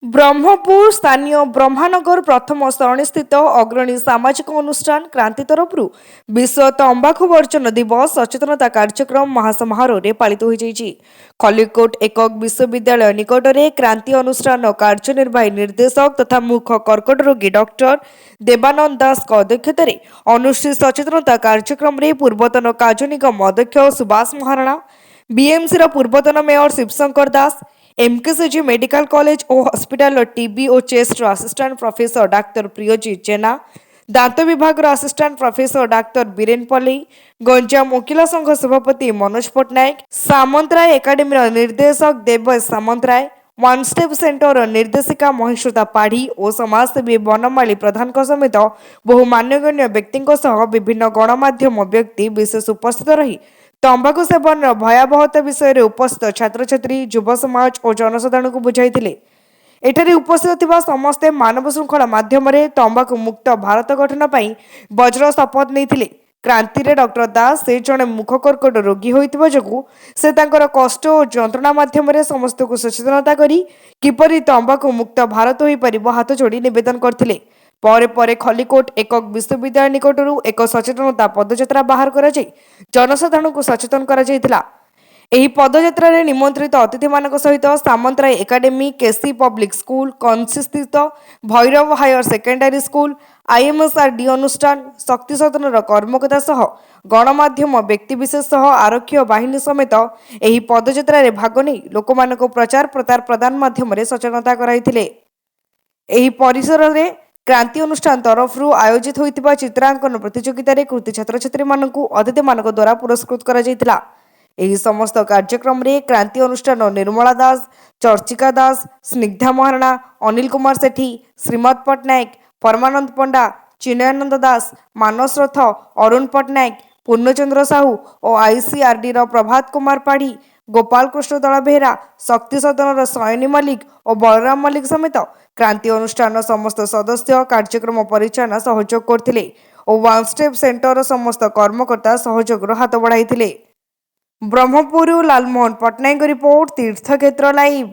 ବ୍ରହ୍ମପୁର ସ୍ଥାନୀୟ ବ୍ରହ୍ମାନଗର ପ୍ରଥମ ସରଣୀ ସ୍ଥିତ ଅଗ୍ରଣୀ ସାମାଜିକ ଅନୁଷ୍ଠାନ କ୍ରାନ୍ତି ତରଫରୁ ବିଶ୍ୱ ତମ୍ବାଖୁ ବର୍ଜନ ଦିବସ ସଚେତନତା କାର୍ଯ୍ୟକ୍ରମ ମହାସମାରୋହରେ ପାଳିତ ହୋଇଯାଇଛି। ଖଲିକୋଟ ଏକକ ବିଶ୍ୱବିଦ୍ୟାଳୟ ନିକଟରେ କ୍ରାନ୍ତି ଅନୁଷ୍ଠାନ କାର୍ଯ୍ୟନିର୍ବାହୀ ନିର୍ଦ୍ଦେଶକ ତଥା ମୁଖ୍ୟ କର୍କଟ ରୋଗୀ ଡକ୍ଟର ଦେବାନନ୍ଦ ଦାସଙ୍କ ଅଧ୍ୟକ୍ଷତାରେ ଅନୁଷ୍ଠିତ ସଚେତନତା କାର୍ଯ୍ୟକ୍ରମରେ ପୂର୍ବତନ କାର୍ଯ ନିଗମ ଅଧ୍ୟକ୍ଷ ସୁବାସ ମହାରଣା, ବିଏମସିର ପୂର୍ବତନ mayor Shibashankar Das, MKCG medical college और हॉस्पिटल टीबी और chest assistant professor doctor Priyajit Jena, दांत विभाग असिस्टेंट प्रोफेसर डाक्तर बीरेन पल्ली, गंजाम वकिल संघ सभापति मनोज पट्टनायक, सामंतराय एकाडेमी निर्देशक देवश सामंतराय, वन स्टेप सेंटर निर्देशिका महिश्रुता पाढ़ी और समाजसेवी बनमाली प्रधान समेत बहु मान्यगण्य व्यक्ति विभिन्न गणमाध्यम व्यक्ति विशेष उपस्थित रही तंबाकू सेवन भयावहता विषय उपस्थित छात्र छात्री युव समाज और जनसाधारण को बुझाई। एठारे उपस्थित थिबा समस्ते मानव श्रृंखला माध्यम तंबाकू मुक्त भारत गठन पर वज्र शपथ नहीं। क्रांति रे डॉक्टर दास से जड़े मुख कर्कट रोगी होइतिबा जोगु से तांकर कष्ट और जंत्रणा माध्यम समस्त को सचेतनता करी किपरि तंबाकू मुक्त भारत होई परिबो हाथ जोड़ी निवेदन करथिले। परे परे खलिकोट एकक विश्वविद्यालय निकटरू एक सचेतनता पदयात्रा बाहर करा जाय जनसाधारण को सचेतन करा जायतिला। एही पदयात्रा रे निमंत्रित अतिथि मानक सहित सामंतराय एकाडेमी, केसी पब्लिक स्कूल, कंसी स्थित भैरव हायर सेकेंडरी स्कूल, आईएमएसआरडी अनुष्ठान, शक्ति सदन कर्मकर्ता सह गणमाध्यम व्यक्तिविशेष सह आरक्षी बाहिनी समेत एही पदयात्रा रे भाग नै लोकमानक प्रचार प्रसार प्रदान माध्यम सचेतनता कराइथिले। एही परिसर रे क्रांति अनुष्ठान तरफ आयोजित होइतिबा चित्रांकन प्रतियोगिता रे कृति छात्र छात्री मानकु अतिथि मानक द्वारा पुरस्कृत करा जायतिला। एही समस्त कार्यक्रम रे क्रांति अनुष्ठान निर्मला दास, चर्चिका दास, स्निग्धा महाराणा, अनिल कुमार सेठी, श्रीमत पट्टनायक, परमानंद पंडा, चिन्मयानंद दास, मानस रथ, अरुण पट्टनायक, पूर्णचंद्र साहू और आईसीआरडी प्रभात कुमार पाढ़ी, गोपाल कृष्ण दल बेहरा, शक्ति सदन सयनी मल्लिक और बलराम मल्लिक समेत क्रांति अनुष्ठान समस्त सदस्य कार्यक्रम परिचालना सहयोग करथिले और वन स्टेप सेंटर समस्त कर्मकर्ता सहयोग हाथ बढ़ाई। ब्रह्मपुर लालमोहन पट्टनायक रिपोर्ट, तीर्थक्षेत्र लाइव।